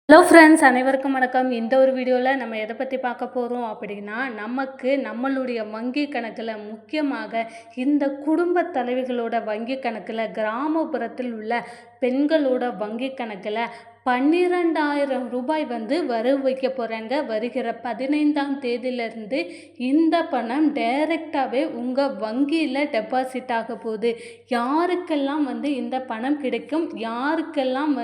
Hello friends, அனைவருக்கும் வணக்கம். இந்த ஒரு வீடியோவில் நம்ம எதை பற்றி பார்க்க போகிறோம் அப்படின்னா, நமக்கு நம்மளுடைய வங்கி கணக்கில், முக்கியமாக இந்த குடும்ப தலைவிகளோட வங்கி கணக்கில், கிராமப்புறத்தில் உள்ள பெண்களோட வங்கி கணக்கில் 12,000 ரூபாய் வரவு வைக்க போகிறாங்க. வருகிற 15ஆம் தேதியிலிருந்து இந்த பணம் டைரெக்டாகவே உங்கள் வங்கியில் டெபாசிட் ஆக போகுது. யாருக்கெல்லாம் இந்த பணம் கிடைக்கும், யாருக்கெல்லாம்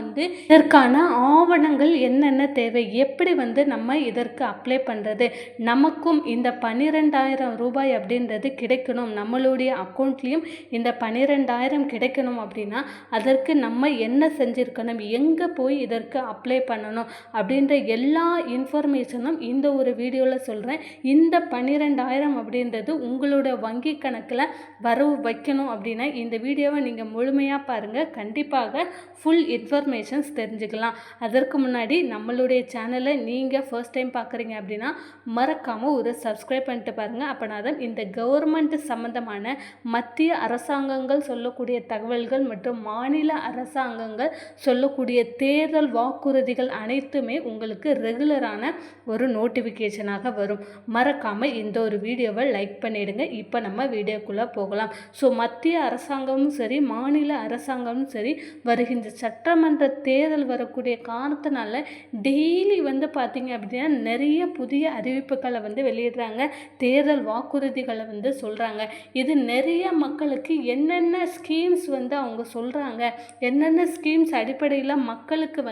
இதற்கான ஆவணங்கள் என்னென்ன தேவை, எப்படி நம்ம இதற்கு அப்ளை பண்ணுறது, நமக்கும் இந்த 12,000 ரூபாய் அப்படின்றது கிடைக்கணும், நம்மளுடைய அக்கௌண்ட்லேயும் இந்த 12,000 கிடைக்கணும் அப்படின்னா அதற்கு நம்ம என்ன செஞ்சுருக்கணும், எங்கே போய் இதற்கு அப்ளை பண்ணணும் அப்படின்ற எல்லா இன்ஃபர்மேஷனும் இந்த ஒரு வீடியோவில் சொல்கிறேன். இந்த 12,000 அப்படின்றது உங்களோட வங்கி கணக்கில் வரவு வைக்கணும் அப்படின்னா இந்த வீடியோவை நீங்கள் முழுமையாக பாருங்கள். கண்டிப்பாக ஃபுல் இன்ஃபர்மேஷன்ஸ் தெரிஞ்சுக்கலாம். அதற்கு முன்னாடி நம்மளுடைய சேனலை நீங்கள் ஃபர்ஸ்ட் டைம் பார்க்குறீங்க அப்படின்னா மறக்காமல் ஒரு சப்ஸ்கிரைப் பண்ணிட்டு பாருங்கள். அப்போனா தான் இந்த கவர்மெண்ட் சம்மந்தமான மத்திய அரசாங்கங்கள் சொல்லக்கூடிய தகவல்கள் மற்றும் மாநில அரசாங்கங்கள் சொல்லக்கூடிய தேர்தல் வாக்குறுதிகள் அனைத்துமே உங்களுக்கு ரெகுலரான ஒரு நோட்டிஃபிகேஷனாக வரும். மறக்காமல் இந்த ஒரு வீடியோவை லைக் பண்ணிடுங்க. இப்போ நம்ம வீடியோக்குள்ளே போகலாம். ஸோ மத்திய அரசாங்கமும் சரி, மாநில அரசாங்கமும் சரி, வருகின்ற சட்டமன்ற தேர்தல் வரக்கூடிய காரணத்தினால டெய்லி பார்த்திங்க அப்படின்னா நிறைய புதிய அறிவிப்புகளை வெளியிடுறாங்க, தேர்தல் வாக்குறுதிகளை சொல்கிறாங்க. இது நிறைய மக்களுக்கு என்னென்ன ஸ்கீம்ஸ் அவங்க சொல்கிறாங்க, என்னென்ன ஸ்கீம்ஸ் அடிப்படையில் மக்களுக்கு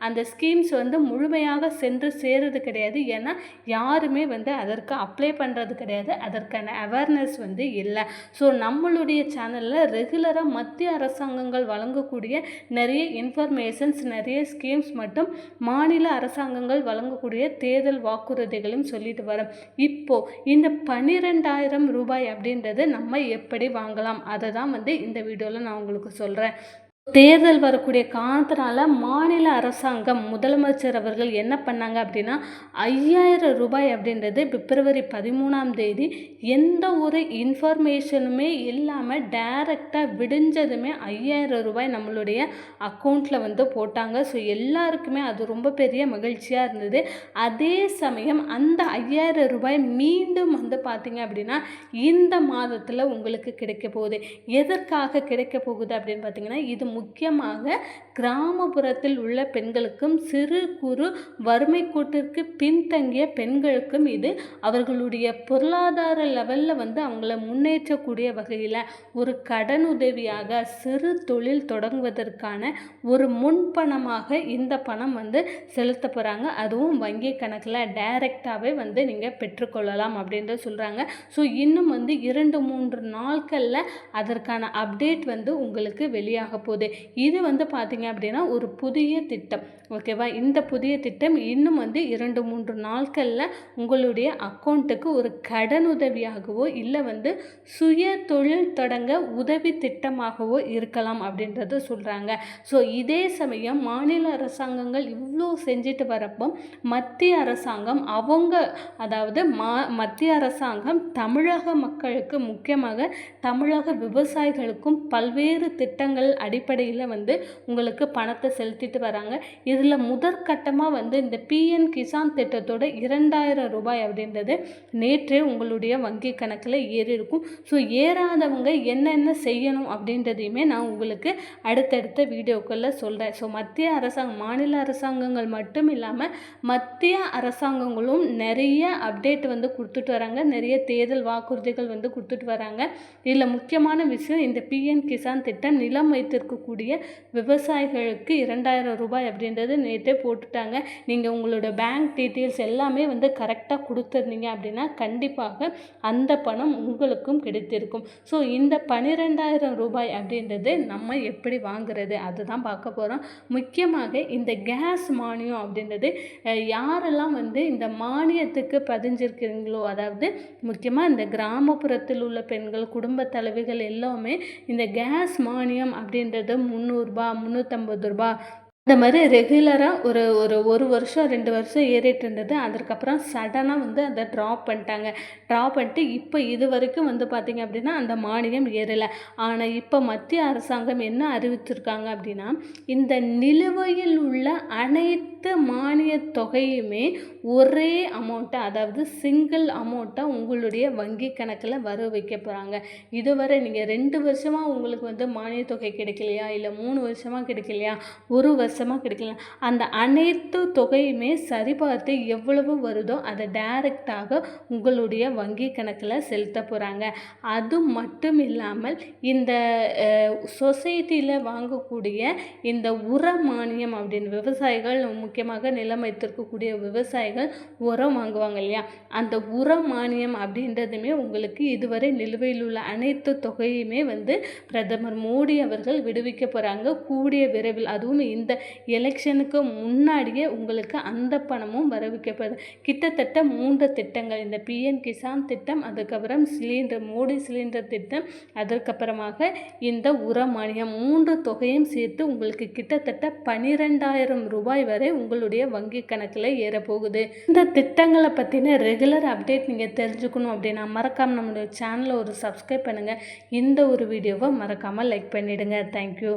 அந்த ஸ்கீம்ஸ் முழுமையாக சென்று சேருது கிடையாது. ஏன்னா யாருமே அதற்கு அப்ளை பண்ணுறது கிடையாது, அதற்கான அவேர்னஸ் இல்லை. ஸோ நம்மளுடைய சேனலில் ரெகுலராக மத்திய அரசாங்கங்கள் வழங்கக்கூடிய நிறைய இன்ஃபர்மேஷன்ஸ், நிறைய ஸ்கீம்ஸ் மற்றும் மாநில அரசாங்கங்கள் வழங்கக்கூடிய தேர்தல் வாக்குறுதிகளையும் சொல்லிட்டு வரோம். இப்போது இந்த 12,000 ரூபாய் அப்படின்றது நம்ம எப்படி வாங்கலாம் அதை தான் இந்த வீடியோவில் நான் உங்களுக்கு சொல்கிறேன். தேர்தல் வரக்கூடிய காரணத்தினால மாநில அரசாங்கம், முதலமைச்சர் அவர்கள் என்ன பண்ணாங்க அப்படின்னா 5,000 ரூபாய் அப்படின்றது பிப்ரவரி 13ஆம் தேதி எந்த ஒரு இன்ஃபர்மேஷனுமே இல்லாமல் டைரெக்டாக விடிஞ்சதுமே 5,000 ரூபாய் நம்மளுடைய அக்கௌண்ட்டில் போட்டாங்க. ஸோ எல்லாருக்குமே அது ரொம்ப பெரிய மகிழ்ச்சியாக இருந்தது. அதே சமயம் அந்த 5,000 ரூபாய் மீண்டும் பார்த்திங்க அப்படின்னா இந்த மாதத்தில் உங்களுக்கு கிடைக்க போகுது. எதற்காக கிடைக்க போகுது அப்படின்னு பார்த்திங்கன்னா, இது முக்கியமாக கிராமப்புறத்தில் உள்ள பெண்களுக்கும் சிறு குறு வறுமை கோட்டிற்கு பின்தங்கிய பெண்களுக்கும் இது அவர்களுடைய பொருளாதார லெவலில் அவங்கள முன்னேற்றக்கூடிய வகையில் ஒரு கடனுதவியாக, சிறு தொழில் தொடங்குவதற்கான ஒரு முன்பணமாக இந்த பணம் செலுத்த போகிறாங்க. அதுவும் வங்கி கணக்கில் டைரெக்டாகவே நீங்கள் பெற்றுக்கொள்ளலாம் அப்படின்ற சொல்கிறாங்க. ஸோ இன்னும் 2-3 நாட்களில் அதற்கான அப்டேட் உங்களுக்கு வெளியாக போகுது. இது பார்த்திங்க அப்படின்னா ஒரு புதிய திட்டம், ஓகேவா? இந்த புதிய திட்டம் இன்னும் 2-3 நாட்களில் உங்களுடைய அக்கௌண்ட்டுக்கு ஒரு கடனுதவியாகவோ இல்லை சுய தொழில் தொடங்க உதவி திட்டமாகவோ இருக்கலாம் அப்படின்றத சொல்கிறாங்க. ஸோ இதே சமயம் மாநில அரசாங்கங்கள் இவ்வளோ செஞ்சுட்டு வரப்போ மத்திய அரசாங்கம் அதாவது மத்திய அரசாங்கம் தமிழக மக்களுக்கு, முக்கியமாக தமிழக விவசாயிகளுக்கும் பல்வேறு திட்டங்கள் அடிப்படையில் உங்களுக்கு பணத்தை செலுத்திட்டு வராங்க. இதில் முதற்கட்டமாக இந்த பிஎன் கிசான் திட்டத்தோட 2,000 ரூபாய் அப்படின்றது நேற்றே உங்களுடைய வங்கி கணக்கில் ஏறி இருக்கும். ஸோ ஏறாதவங்க என்னென்ன செய்யணும் அப்படின்றதையுமே நான் உங்களுக்கு அடுத்தடுத்த வீடியோக்களில் சொல்கிறேன். ஸோ மத்திய அரசாங்கம், மாநில அரசாங்கங்கள் மட்டும் இல்லாமல் மத்திய அரசாங்கங்களும் நிறைய அப்டேட் கொடுத்துட்டு வராங்க, நிறைய தேர்தல் வாக்குறுதிகள் கொடுத்துட்டு வராங்க. இதில் முக்கியமான விஷயம், இந்த பிஎன் கிசான் திட்டம் நிலம் வைத்திருக்கக்கூடிய விவசாயிகளுக்கு 2,000 ரூபாய் அப்படின்றது நேற்றே போட்டுட்டாங்க. நீங்கள் உங்களோட பேங்க் டீட்டெயில்ஸ் எல்லாமே கரெக்டாக கொடுத்துருந்தீங்க அப்படின்னா கண்டிப்பாக அந்த பணம் உங்களுக்கும் கிடைத்திருக்கும். ஸோ இந்த 12,000 ரூபாய் அப்படின்றது நம்ம எப்படி வாங்குறது அதுதான் பார்க்க போகிறோம். முக்கியமாக இந்த கேஸ் மானியம் அப்படின்றது யாரெல்லாம் இந்த மானியத்துக்கு பதிஞ்சிருக்கிறீங்களோ, அதாவது முக்கியமாக இந்த கிராமப்புறத்தில் உள்ள பெண்கள், குடும்ப தலைவிகள் எல்லாமே இந்த கேஸ் மானியம் அப்படின்றது 300 ரூபாய், 350 ரூபாய் இந்த மாதிரி ரெகுலராக ஒரு வருஷம் 2 வருஷம் ஏறிட்டு இருந்தது. அதற்கப்புறம் சடனாக அதை ட்ராப் பண்ணிட்டாங்க. ட்ராப் பண்ணிட்டு இப்போ இது வரைக்கும் பார்த்திங்க அப்படின்னா அந்த மானியம் ஏறலை. ஆனால் இப்போ மத்திய அரசாங்கம் என்ன அறிவிச்சிருக்காங்க அப்படின்னா, இந்த நிலுவையில் உள்ள அனைத்து மானிய தொகையுமே ஒரே அமௌண்ட்டை, அதாவது சிங்கிள் அமௌண்ட்டாக உங்களுடைய வங்கி கணக்கில் வர வைக்க போகிறாங்க. இதுவரை நீங்கள் 2 வருஷமாக உங்களுக்கு மானிய தொகை கிடைக்கலையா, இல்லை 3 வருஷமாக கிடைக்கலையா, 1 வருஷமாக கிடைக்கலையா, அந்த அனைத்து தொகையுமே சரிபார்த்து எவ்வளவு வருதோ அதை டைரெக்டாக உங்களுடைய வங்கி கணக்கில் செலுத்த போகிறாங்க. அது மட்டும் இல்லாமல் இந்த சொசைட்டியில் வாங்கக்கூடிய இந்த உர மானியம் அப்படின்னு விவசாயிகள், முக்கியமாக நிலம் வைத்திருக்கக்கூடிய விவசாயிகள் உரம் வாங்குவாங்க இல்லையா, அந்த உர மானியம் அப்படின்றதுமே உங்களுக்கு இதுவரை நிலுவையில் உள்ள அனைத்து தொகையுமே பிரதமர் மோடி அவர்கள் விடுவிக்க போகிறாங்க கூடிய விரைவில். அதுவும் இந்த எலெக்ஷனுக்கு முன்னாடியே உங்களுக்கு அந்த பணமும் வரவிக்கப்படுது. கிட்டத்தட்ட 3 திட்டங்கள், இந்த பிஎம் கிசான் திட்டம், அதுக்கப்புறம் மோடி சிலிண்டர் திட்டம், அதற்கப்புறமாக இந்த உர மானியம், 3 தொகையும் சேர்த்து உங்களுக்கு கிட்டத்தட்ட 12,000 ரூபாய் வரை உங்களுடைய வங்கி கணக்கில் ஏறப்போகுது. இந்த திட்டங்களை பற்றின ரெகுலர் அப்டேட் நீங்கள் தெரிஞ்சுக்கணும் அப்படின்னா மறக்காமல் நம்மளுடைய சேனலை சப்ஸ்கிரைப் பண்ணுங்கள். இந்த ஒரு வீடியோவை மறக்காமல் லைக் பண்ணிவிடுங்க. தேங்க்யூ.